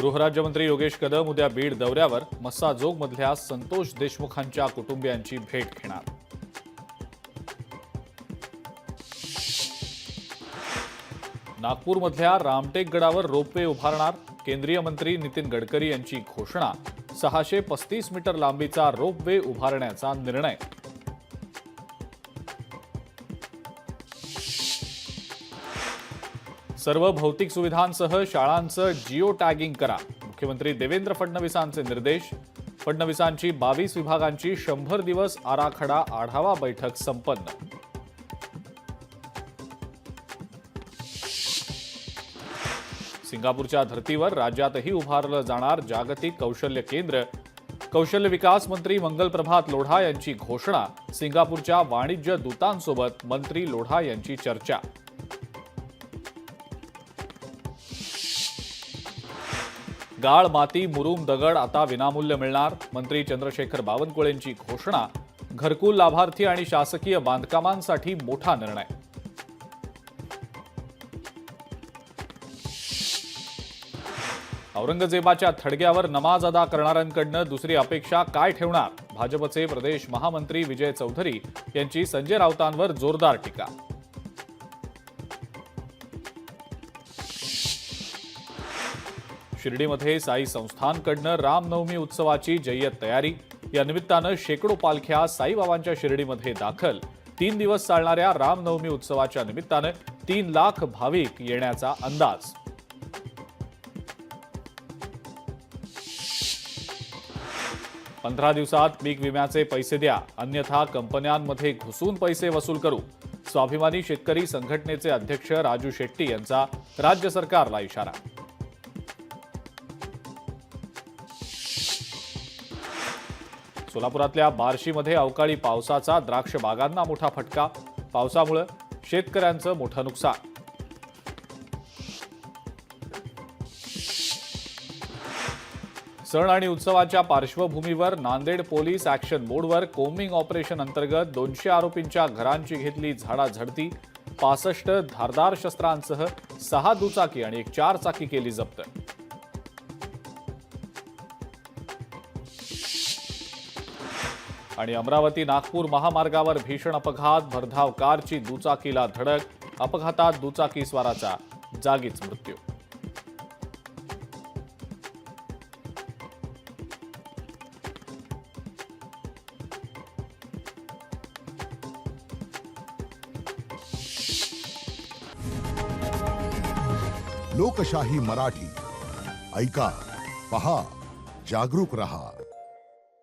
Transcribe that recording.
गृहराज्यमंत्री योगेश कदम उद्या बीड दौऱ्यावर मस्साजोगमधल्या संतोष देशमुखांच्या कुटुंबियांची भेट घेणार। नागपूरमधल्या रामटेक गडावर रोपवे उभारणार। केंद्रीय मंत्री नितीन गडकरी यांची घोषणा। 635 मीटर लांबीचा रोपवे उभारण्याचा निर्णय। सर्व भौतिक सुविधांसह शाळांचं जिओ टॅगिंग करा। मुख्यमंत्री देवेंद्र फडणवीसांचे निर्देश। फडणवीसांची 22 विभागांची 100 दिवस आराखडा आढावा बैठक संपन्न। सिंगापूरच्या धर्तीवर राज्यातही उभारलं जाणार जागतिक कौशल्य केंद्र। कौशल्य विकास मंत्री मंगल प्रभात लोढा यांची घोषणा। सिंगापूरच्या वाणिज्य दूतांसोबत मंत्री लोढा यांची चर्चा। गाळ, माती, मुरुम, दगड आता विनामूल्य मिळणार। मंत्री चंद्रशेखर बावनकुळेंची घोषणा। घरकुल लाभार्थी आणि शासकीय बांधकामांसाठी मोठा निर्णय। औरंगजेबाच्या थडग्यावर नमाज अदा करणाऱ्यांकडनं दुसरी अपेक्षा काय ठेवणार? भाजपचे प्रदेश महामंत्री विजय चौधरी यांची संजय राऊतांवर जोरदार टीका। शिर्डीमध्ये साई संस्थानकडनं रामनवमी उत्सवाची जय्यत तयारी। या निमित्तानं शेकडो पालख्या साईबाबांच्या शिर्डीमध्ये दाखल। 3 दिवस चालणाऱ्या रामनवमी उत्सवाच्या निमित्तानं 3 लाख भाविक येण्याचा अंदाज। पंधरा दिवसात पीक विम्याचे पैसे द्या, अन्यथा कंपन्यांमध्ये घुसून पैसे वसूल करू। स्वाभिमानी शेतकरी संघटनेचे अध्यक्ष राजू शेट्टी यांचा राज्य सरकारला इशारा। सोलापुरातल्या बार्शीमध्ये अवकाळी पावसाचा द्राक्ष बागांना मोठा फटका। पावसामुळे शेतकऱ्यांचं मोठं नुकसान। सण आणि उत्सवाच्या पार्श्वभूमीवर नांदेड पोलीस ॲक्शन मोडवर कोम्बिंग ऑपरेशन अंतर्गत 200 आरोपींच्या घरांची घेतली झाडाझडती। 65 धारदार शस्त्रांसह 6 दुचाकी आणि 1 4-चाकी केली जप्त। आणि अमरावती नागपूर महामार्गावर भीषण अपघात। भरधाव कारची दुचाकीला धडक। अपघातात दुचाकीस्वाराचा जागीच मृत्यू। लोकशाही मराठी ऐका, पहा, जागरूक रहा।